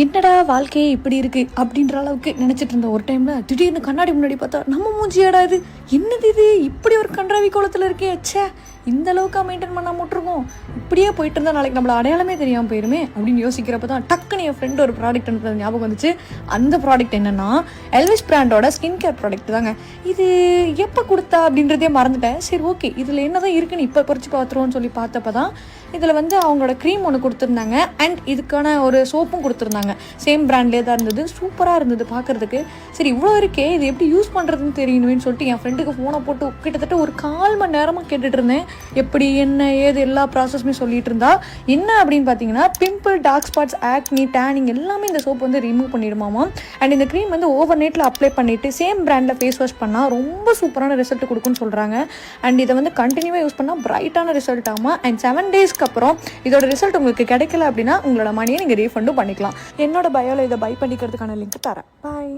என்னடா வாழ்க்கையே இப்படி இருக்குது அப்படின்ற அளவுக்கு நினச்சிட்டு இருந்த ஒரு டைமில் திடீர்னு கண்ணாடி முன்னாடி பார்த்தா நம்ம மூஞ்சியாடா இது, என்னது இது, இப்படி ஒரு கன்றாவி கோலத்தில் இருக்கே, ச்சே இந்த அளவுக்கு மெயின்டைன் பண்ணாம விட்டுருக்கோம், இப்படியே போயிட்டு இருந்தால் நாளைக்கு நம்மளை அடையாளமே தெரியாமல் போயிருமே அப்படின்னு யோசிக்கிறப்ப தான் டக்குன்னு என் ஃப்ரெண்டு ஒரு ப்ராடக்ட் அனுப்புறது ஞாபகம் வந்துச்சு. அந்த ப்ராடக்ட் என்னென்னா எல்விஸ் பிராண்டோட ஸ்கின் கேர் ப்ராடக்ட் தாங்க. இது எப்போ கொடுத்தா அப்படின்றதே மறந்துட்டேன். சரி ஓகே, இதில் என்ன தான் இருக்குன்னு இப்போ பறிச்சு பார்த்துருவோன்னு சொல்லி பார்த்தப்ப தான் இதில் வந்து அவங்களோட க்ரீம் ஒன்று கொடுத்துருந்தாங்க அண்ட் இதுக்கான ஒரு சோப்பும் கொடுத்துருந்தாங்க. சேம் பிராண்ட்லேயே தான் இருந்தது, சூப்பராக இருந்தது பார்க்குறதுக்கு. சரி இவ்வளோ இருக்கே, இது எப்படி யூஸ் பண்ணுறதுன்னு தெரியணும்னு சொல்லிட்டு என் ஃப்ரெண்டுக்கு ஃபோனை போட்டு கிட்டத்தட்ட ஒரு 4 மணி நேரமாக கேட்டுட்டு இருந்தேன். எப்படி என்ன ஏது எல்லா ப்ராசஸுமே சொல்லிட்டு இருந்தா. என்ன அப்படின்னு பார்த்தீங்கன்னா பிம்பிள், டார்க் ஸ்பாட்ஸ், ஆக்னி, டேனிங் எல்லாமே இந்த சோப் வந்து ரிமூவ் பண்ணிடுமாமா. அண்ட் இந்த க்ரீம் வந்து ஓவர் நைட்டில் அப்ளை பண்ணிவிட்டு சேம் பிராண்டில் ஃபேஸ் வாஷ் பண்ணால் ரொம்ப சூப்பரான ரிசல்ட் கொடுக்குன்னு சொல்கிறாங்க. அண்ட் இதை வந்து கண்டினியூவாக யூஸ் பண்ணால் பிரைட்டான ரிசல்ட் ஆகும். அண்ட் 7 டேஸ்க்கு அப்புறம் இதோட ரிசல்ட் உங்களுக்கு கிடைக்கல அப்படின்னா உங்களோட மணியை நீங்கள் ரீஃபண்டும் பண்ணிக்கலாம். என்னோட பயோவில் இதை பை பண்ணிக்கிறதுக்கான லிங்க் தரேன். பாய்.